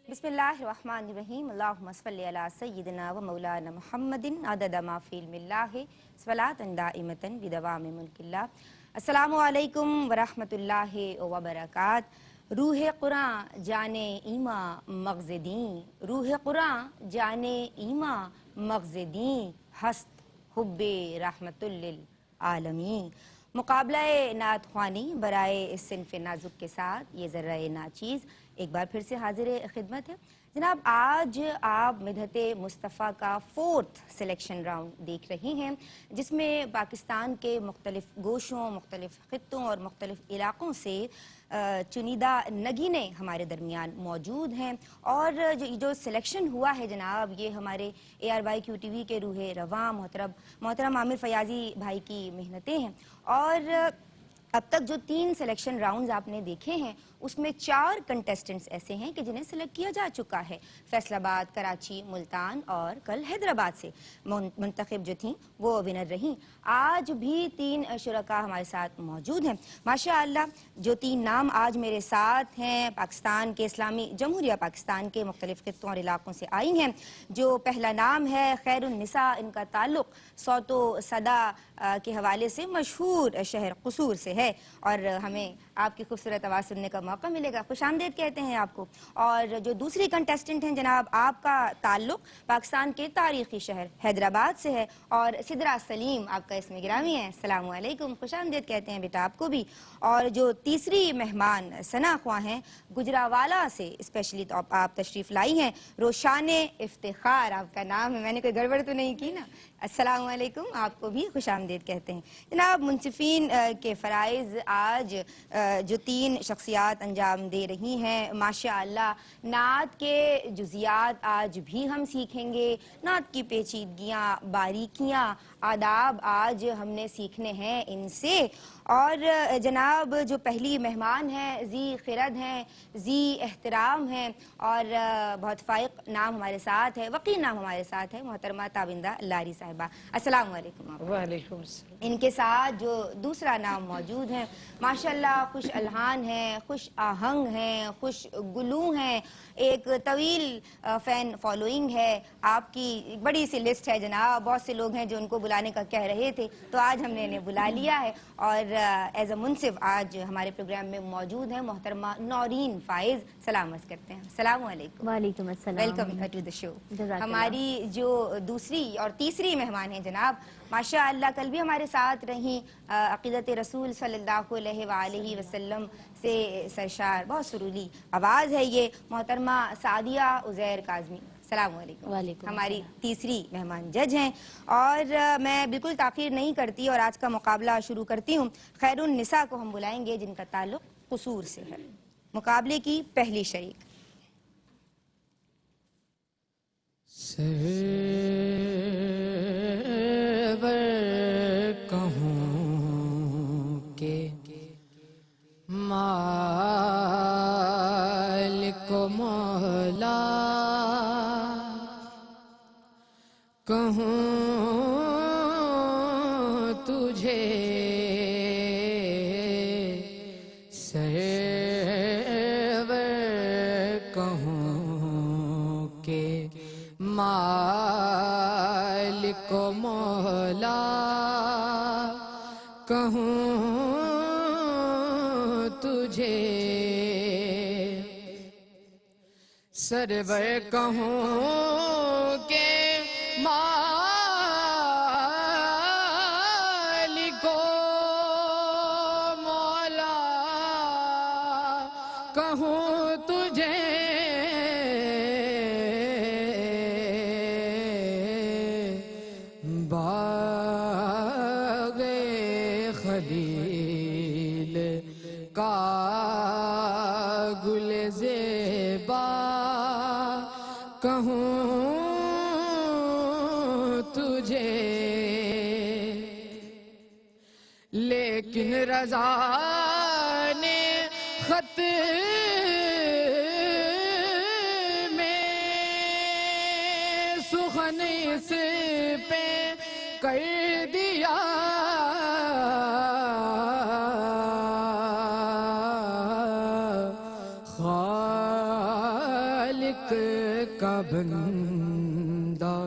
बिस्मिल्लाहिर्रहमानिर्रहीम अल्लाहुम्मा सल्लि अला सय्यिदिना व मौलाना मुहम्मदिन अदद मा फ़ी इल्मिल्लाहि स्वलातन दाइमतन बिदवामि मुल्किल्लाह। अस्सलामु अलैकुम व रहमतुल्लाहि व बरकात। रूह कुरान जाने ईमा मग़ज़ दीं, रूह कुरान जाने ईमा मग़ज़ दीं, हस्त हुब्बे रहमतुल लिल आलमीन। मुकाबला नात ख्वानी बराए सिन्फ़ नाजुक के साथ ये ज़र्रा नाचीज़ एक बार फिर से हाजिर खिदमत है। जनाब, आज आप मिदहत मुस्तफ़ा का 4th सिलेक्शन राउंड देख रही हैं, जिसमें पाकिस्तान के मुख्तलिफ़ गोशों, मुख्तलिफ़ ख़ित्तों और मुख्तलिफ़ इलाक़ों से चुनिंदा नगीनें हमारे दरमियान मौजूद हैं। और जो सिलेक्शन हुआ है जनाब, ये हमारे ARYQTV के रूह रवां मोहतरम आमिर फयाज़ी भाई की मेहनतें हैं। और अब तक जो 3 सिलेक्शन राउंड्स आपने देखे हैं, उसमें 4 कंटेस्टेंट्स ऐसे हैं कि जिन्हें सिलेक्ट किया जा चुका है। फैसलाबाद, कराची, मुल्तान और कल हैदराबाद से मुंतखब जो थी वो विनर रहीं। आज भी 3 शुरका हमारे साथ मौजूद हैं। माशाअल्लाह, जो 3 नाम आज मेरे साथ हैं पाकिस्तान के इस्लामी जमहूरिया पाकिस्तान के मुख्तलिफ़ ख़ित्तों और इलाक़ों से आई हैं। जो पहला नाम है खैरुन्निसा, इनका ताल्लुक़ सौतो सदा के हवाले से मशहूर शहर क़सूर से है और हमें आपकी खूबसूरत आवाज़ सुनने का मौका मिलेगा। खुशामदीद कहते हैं आपको। और जो दूसरी कंटेस्टेंट हैं जनाब, आपका ताल्लुक़ पाकिस्तान के तारीख़ी शहर हैदराबाद से है और सिदरा सलीम आपका इसमें गिरामी है। अस्सलामु अलैकुम, खुशामदीद कहते हैं बेटा आपको भी। और जो तीसरी मेहमान सना ख्वां हैं गुजरावाला से, स्पेशली तो आप तशरीफ़ लाई हैं। रोशाने इफ्तिखार आपका नाम है, मैंने कोई गड़बड़ तो नहीं की ना? अस्सलामु अलैकुम, आपको भी खुशामदीद कहते हैं। जनाब, मुंसिफ़ीन के फ़राइज़ आज जो 3 शख्सियात अंजाम दे रही हैं, माशाअल्लाह नात के जुज़ियात आज भी हम सीखेंगे। नात की पेचीदगियाँ, बारीकियाँ, आदाब आज हमने सीखने हैं इनसे। और जनाब, जो पहली मेहमान हैं ज़ी ख़िरद हैं, ज़ी एहतराम हैं और बहुत फ़ाइक़ नाम हमारे साथ है, वक़ी नाम हमारे साथ है, मोहतरमा ताबिंदा लारी साहिबा। अस्सलामु अलैकुम। वालेकुम अस्सलाम। इनके साथ जो दूसरा नाम मौजूद है, माशाअल्लाह खुश अलहान हैं, खुश आहंग हैं, खुश गुलू हैं, एक तवील फ़ैन फॉलोइंग है। आपकी बड़ी सी लिस्ट है जनाब, बहुत से लोग हैं जो उनको बुलाने का कह रहे थे, तो आज हमने इन्हें बुला लिया है। और एज अ मुंसिफ आज हमारे प्रोग्राम में मौजूद हैं मोहतरमा नौरीन फ़ाइज़। सलाम अर्ज़ करते हैं। अस्सलामु अलैकुम। वालेकुम अस्सलाम। Welcome to the show. जज़ाकल्लाह। हमारी जो दूसरी और तीसरी मेहमान हैं जनाब, माशाअल्लाह कल भी हमारे साथ रहीं, अक़ीदत रसूल सल्लल्लाहु अलैहि वसल्लम से सरशार, बहुत सुरीली आवाज़ है ये, मोहतरमा सादिया उज़ैर काज़मी। अस्सलामु अलैकुम। वालेकुम हमारी तीसरी मेहमान जज हैं। और मैं बिल्कुल ताख़ीर नहीं करती और आज का मुकाबला शुरू करती हूँ। खैरुन्निसा को हम बुलाएंगे जिनका ताल्लुक़ क़सूर से है। मुकाबले की पहली शरीक। सरवर कहूँ के मालिक मौला, कहूँ तुझे सरवर कहूँ के मालिक मौला, कहूँ तुझे सरवर कहूँ के मालिक मौला, कहूँ तुझे बाग़े खलील का गुल ज़ेबा, कहूँ तुझे लेकिन रज़ा ने ख़त में सुखन इस पे कर दिया, ख्वाब کا بندہ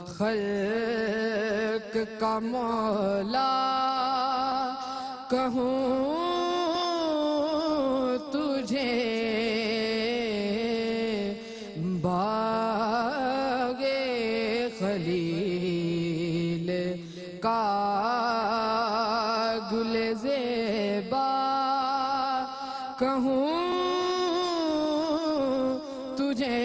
خلق کا مولا کہوں تجھے باغ خلیل کا گل زیبا کہوں تجھے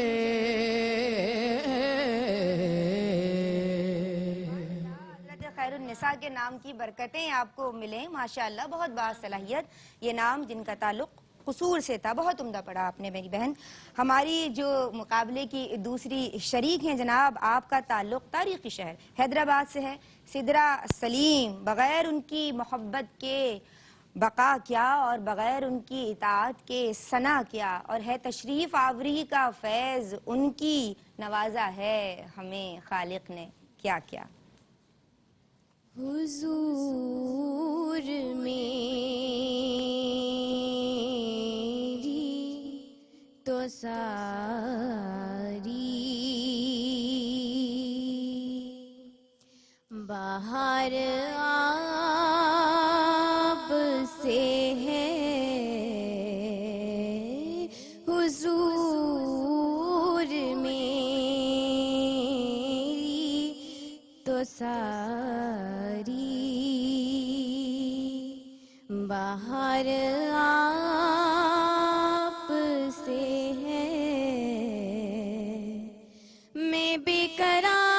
خیر النساء کے نام کی برکتیں آپ کو ملیں ماشاءاللہ، بہت باصلاحیت یہ نام جن کا تعلق قصور سے تھا، بہت عمدہ پڑھا آپ نے میری بہن۔ ہماری جو مقابلے کی دوسری شریک ہیں جناب، آپ کا تعلق تاریخی شہر حیدرآباد سے ہے، سدرا سلیم، بغیر ان کی محبت کے بقا کیا اور بغیر ان کی اطاعت کے ثنا کیا، اور ہے تشریف آوری کا فیض ان کی نوازا ہے ہمیں خالق نے کیا کیا۔ حضور میری تو ساری بہار آپ سے ہے، حضور میری تو ساری بہار آپ سے ہے، میں بے قرار،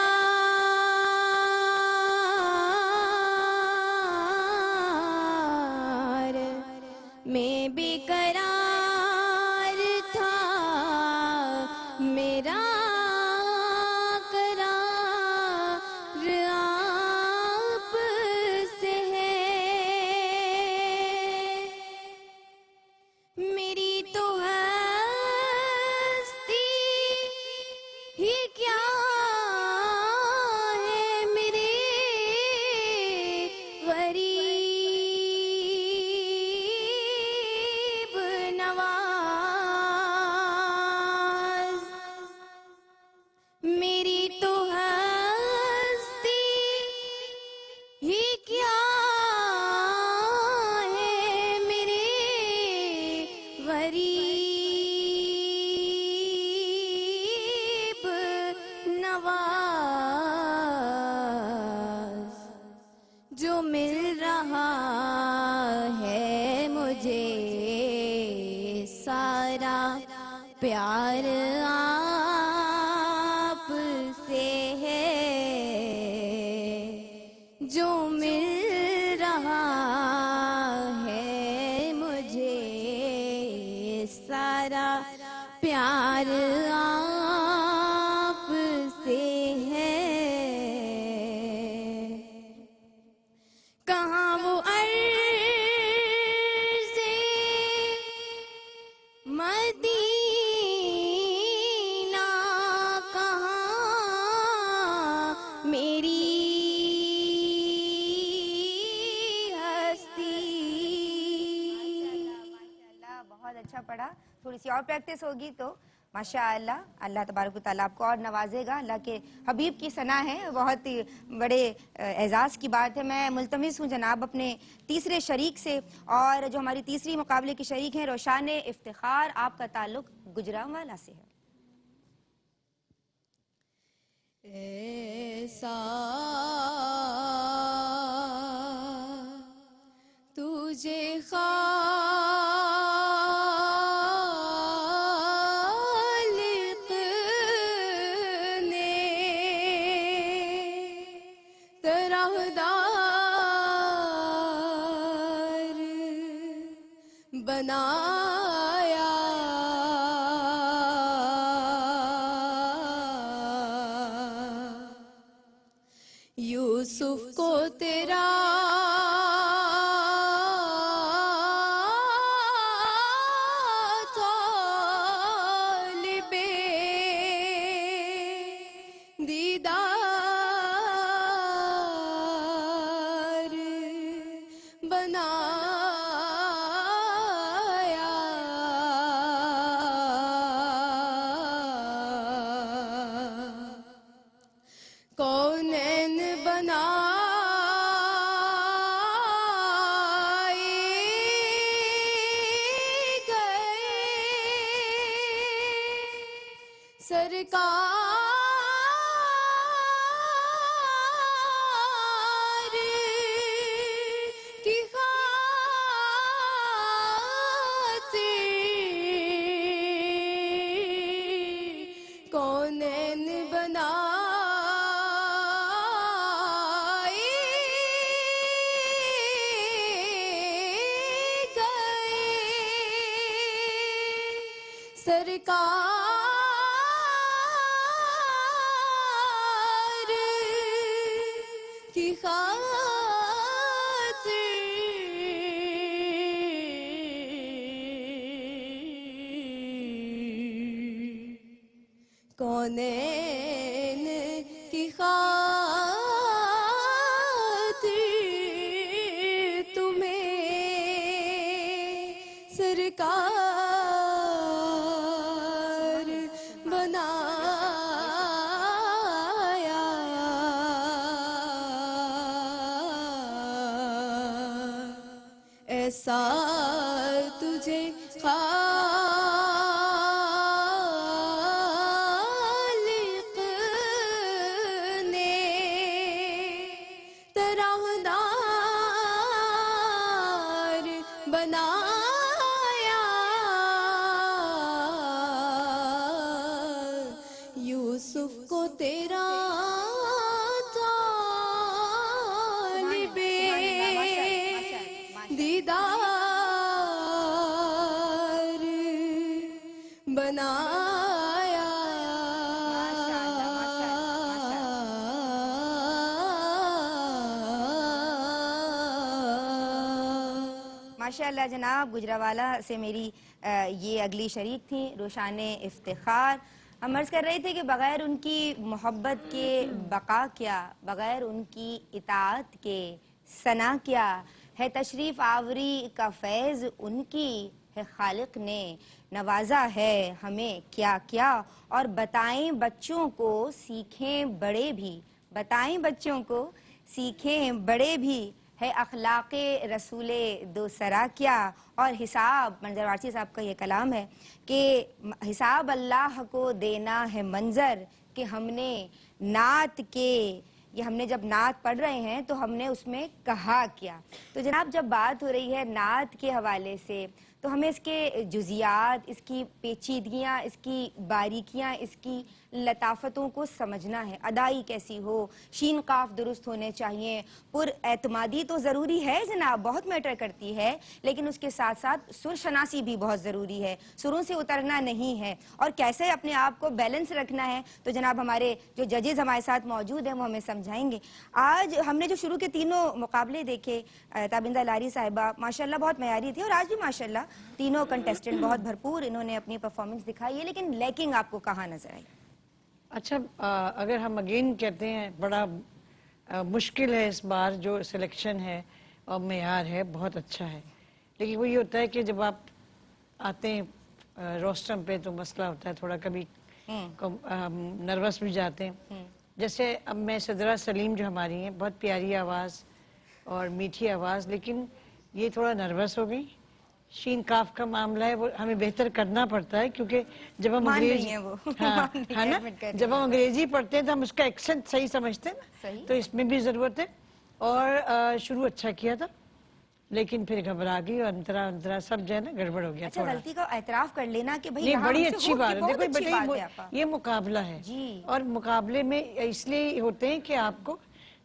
میں بے قرار تھا، میرا قرار آپ سے ہے، میری تو ہستی ہی کیا ہے، میرے غریب نواز، میری تو ہستی ہی کیا ہے، میرے غریب نواز، جو مل رہا ہے مجھے سارا پیار آپ سے ہے، جو مل رہا ہے مجھے سارا پیار آپ سے ہے، کہاں وہ عرض مدینہ، کہاں میری ہستی۔ ماشاءاللہ بہت اچھا پڑھا، تھوڑی سی اور پریکٹس ہوگی تو ماشاءاللہ اللہ تبارک و تعالیٰ آپ کو اور نوازے گا۔ اللہ کے حبیب کی ثنا ہے، بہت ہی بڑے اعزاز کی بات ہے۔ میں ملتمس ہوں جناب اپنے تیسرے شریک سے، اور جو ہماری تیسری مقابلے کی شریک ہیں روشان افتخار، آپ کا تعلق گجرانوالا سے ہے۔ ایسا تجھے خالق نے طرحدار بنایا، یوسف کو تیرا طالب دیدار بنایا، सरकार की खातिर कौनैन बनाए गए सरकार की खातिर कौनैन की खातिर तुम्हें सरकार बनाया ऐसा तुझे खालिक ने तराहदार बनाया यूसुफ को तेरा तालिबे दीदार बनाया माशाअल्लाह जनाब, गुजरावाला से मेरी ये अगली शरीक थी रोशाने इफ्तिखार। हम अर्ज़ कर रहे थे कि बग़ैर उनकी मोहब्बत के बका क्या, बग़ैर उनकी इताअत के सना क्या है, तशरीफ़ आवरी का फैज़ उनकी है, खालिक ने नवाजा है हमें क्या क्या। और बताएं बच्चों को सीखें बड़े भी, बताएं बच्चों को सीखें बड़े भी, है अखलाक़े रसूले दो सरा क्या। और हिसाब, मंजर वारसी साहब का ये कलाम है कि हिसाब अल्लाह को देना है मंजर, कि हमने नात के, ये हमने जब नात पढ़ रहे हैं तो हमने उसमें कहा क्या। तो जनाब जब बात हो रही है नात के हवाले से तो हमें इसके जुजियात, इसकी पेचीदगियाँ, इसकी बारीकियाँ, इसकी लताफ़तों को समझना है। अदाई कैसी हो, शीन काफ दुरुस्त होने चाहिए, पुरएतमादी तो ज़रूरी है जनाब, बहुत मैटर करती है, लेकिन उसके साथ साथ सुर शनासी भी बहुत ज़रूरी है, सुरों से उतरना नहीं है। और कैसे अपने आप को बैलेंस रखना है तो जनाब हमारे जो जजेस हमारे साथ मौजूद हैं वो हमें समझाएंगे। आज हमने जो शुरू के तीनों मुकाबले देखे, ताबिंदा लारी साहिबा माशाल्लाह बहुत मयारी थी, और आज भी माशाल्लाह तीनों कंटेस्टेंट बहुत भरपूर इन्होंने अपनी परफॉर्मेंस दिखाई है, लेकिन लैकिंग आपको कहाँ नजर आई? अच्छा, अगर हम अगेन कहते हैं बड़ा मुश्किल है इस बार जो सिलेक्शन है और मेयार है बहुत अच्छा है, लेकिन वो ये होता है कि जब आप आते हैं रोस्टम पे तो मसला होता है थोड़ा, कभी नर्वस भी जाते हैं। जैसे अब मैं सदरा सलीम जो हमारी हैं, बहुत प्यारी आवाज़ और मीठी आवाज़, लेकिन ये थोड़ा नर्वस हो गई। शीन काफ का मामला है, वो हमें बेहतर करना पड़ता है, क्योंकि जब हम अंग्रेजी हाँ है ना, जब हम अंग्रेजी पढ़ते हैं तो हम उसका एक्सेंट सही समझते हैं ना, तो इसमें भी ज़रूरत है। और शुरू अच्छा किया था लेकिन फिर घबरा गई और अंतरा अंतरा सब जो है ना गड़बड़ हो गया। अच्छा, गलती का एतराफ़ कर लेना कि भाई नहीं, यहाँ बड़ी हमसे अच्छी हो, बात है। बहुत देखो अच्छी बात है बेटा, आपा। ये मुकाबला है जी। और मुकाबले में इसलिए होते हैं कि आपको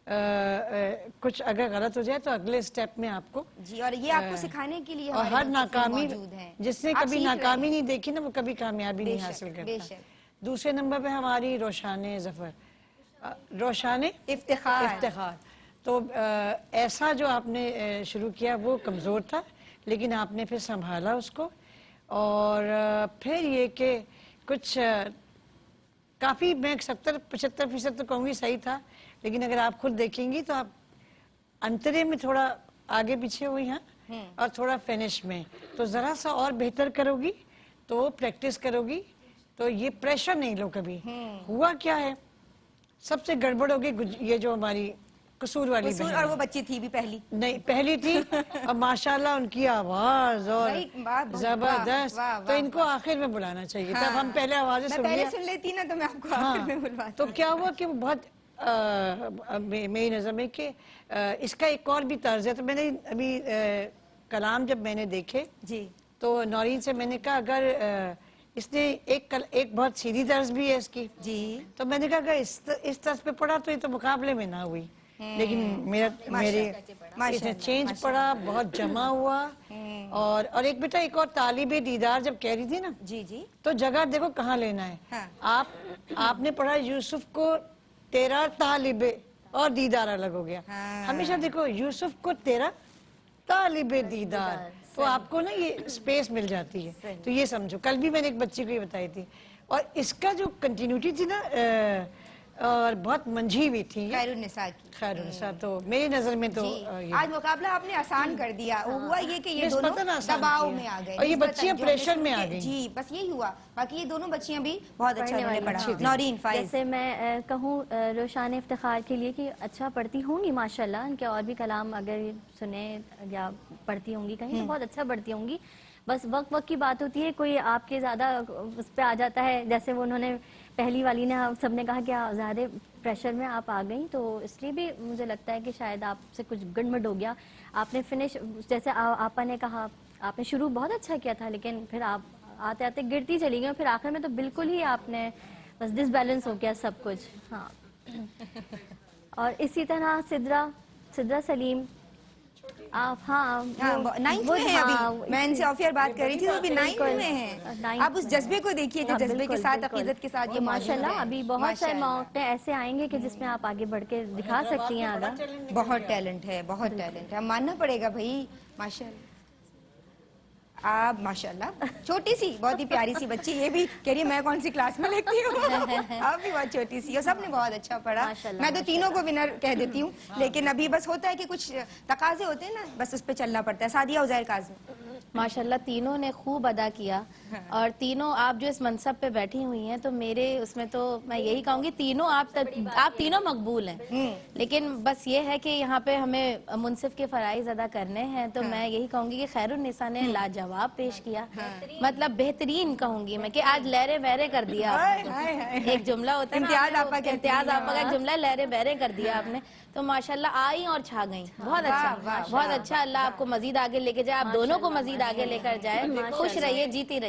कुछ अगर गलत हो जाए तो अगले स्टेप में आपको जी, और ये आपको सिखाने के लिए और हमारे हर मंच पे नाकामी, मौजूद हैं। जिसने आप कभी सीख रहे नाकामी हैं। नहीं देखी ना वो कभी कामयाबी नहीं बेशक, हासिल करता। बेशक। दूसरे नंबर पे हमारी रोशाने जफर, रोशाने इफ्तिखार। तो ऐसा जो आपने शुरू किया वो कमज़ोर था, लेकिन आपने फिर संभाला उसको। और फिर ये कि कुछ काफ़ी, मैं 70-75% तो कहूँगी सही था, लेकिन अगर आप खुद देखेंगी तो आप अंतरे में थोड़ा आगे पीछे हुई हैं और थोड़ा फिनिश में, तो ज़रा सा और बेहतर करोगी तो प्रैक्टिस करोगी तो ये प्रेशर नहीं लो कभी। हुआ क्या है, सबसे गड़बड़ होगी ये जो हमारी कसूर वाली कसूर, बहन और है। वो बच्ची थी भी पहली। नहीं पहली थी और माशाल्लाह उनकी आवाज और भाई, वाह, जबरदस्त। वाह, तो वाह, इनको आखिर में बुलाना चाहिए, तब हम पहले आवाजें मैं सुन पहले लिया। सुन लेती ना तो मैं आपको हाँ, आखिर में बुलवाती। तो क्या हुआ कि वो बहुत मेरी नज़र में कि इसका एक और भी तर्ज है। तो मैंने अभी कलाम जब मैंने देखे जी तो नौरीन से मैंने कहा अगर इसने एक बहुत सीधी तर्ज भी है इसकी, जी, तो मैंने कहा अगर इस तर्ज पे पढ़ा तो ये तो मुकाबले में ना हुई, लेकिन मेरे इसने चेंज पड़ा, बहुत जमा हुआ। और एक बेटा एक और तालिबे दीदार जब कह रही थी ना, जी जी, तो जगह देखो कहाँ लेना है। हाँ। आपने पढ़ा यूसुफ को तेरा तालिबे और दीदार अलग हो गया। हाँ। हमेशा देखो यूसुफ को तेरा तालिबे दीदार, तो आपको ना ये स्पेस मिल जाती है। तो ये समझो, कल भी मैंने एक बच्ची को ये बताई थी, और इसका जो कंटिन्यूटी थी ना और बहुत मंझी हुई थी ये। खैरुन्निसा की। खैरुन्निसा तो मेरी नजर में तो जी, आज मुकाबला आपने आसान कर दिया। हुआ ये कि ये दोनों निस्बतन आसान दबाव किया। में आ गए, और ये निस्बतन, बच्चियां जो प्रेशर हमने में शुरू आ के- गई। जी, बस यही हुआ। बाकी ये दोनों बच्चियां भी बहुत अच्छा पढ़ने उन्होंने वाली पढ़ा। हैं। नौरीन फाइज, जैसे मैं कहूँ रोशान इफ्तिखार के लिए कि अच्छा पढ़ती होंगी माशाल्लाह, इनके और भी कलाम अगर सुने या पढ़ती होंगी कहीं तो बहुत अच्छा पढ़ती होंगी। बस वक्त वक्त की बात होती है, कोई आपके ज़्यादा उस पर आ जाता है। जैसे वो उन्होंने पहली वाली ने सबने कहा कि ज़्यादा प्रेशर में आप आ गई, तो इसलिए भी मुझे लगता है कि शायद आपसे कुछ गड़बड़ हो गया। आपने फिनिश जैसे आपा ने कहा, आपने शुरू बहुत अच्छा किया था, लेकिन फिर आप आते आते गिरती चली गई, फिर आखिर में तो बिल्कुल ही आपने बस डिसबैलेंस हो गया सब कुछ। हाँ, और इसी तरह सिद्रा सलीम आप, हाँ नाइन्थ में है अभी। मैं इनसे ऑफियर बात कर रही थी, वो अभी नाइन्थ में है। आप उस जज्बे को देखिए जो जज्बे के साथ, अकीदत के साथ ये माशाल्लाह अभी बहुत सारे मौके ऐसे आएंगे कि जिसमें आप आगे बढ़ के दिखा सकती हैं आगे। बहुत टैलेंट है, बहुत टैलेंट है, मानना पड़ेगा भाई। माशाल्लाह, आप माशाल्लाह छोटी सी बहुत ही प्यारी सी बच्ची, ये भी कह रही है मैं कौन सी क्लास में लगती हूँ। आप भी बहुत छोटी सी हो, सबने बहुत अच्छा पढ़ा। माशाल्लाह, मैं तो तीनों को विनर कह देती हूँ, लेकिन अभी बस होता है कि कुछ तकाजे होते हैं ना, बस उस पर चलना पड़ता है। सादिया उज़ैर काज़मी, माशाल्लाह तीनों ने खूब अदा किया, और तीनों आप जो इस मनसब पे बैठी हुई हैं, तो मेरे उसमें तो मैं यही कहूँगी तीनों आप तीनों मकबूल हैं। लेकिन बस ये है कि यहाँ पे हमें मुनसिफ के फराइज अदा करने हैं, तो मैं यही कहूँगी कि खैरुन्निसा ने लाजवाब पेश किया। मतलब बेहतरीन कहूँगी मैं कि आज लहरे बहरे कर दिया आपने। एक जुमला होता है ना, इम्तियाज आपा कहती इम्तियाज हैं। आपा का जुमला, लहरे बहरे कर दिया आपने। तो माशाल्लाह आई और छा गई। बहुत अच्छा, बहुत अच्छा। अल्लाह आपको मजीद आगे लेके जाए, आप दोनों को मजीद आगे लेकर जाए। खुश रहिए, जीती रहिए।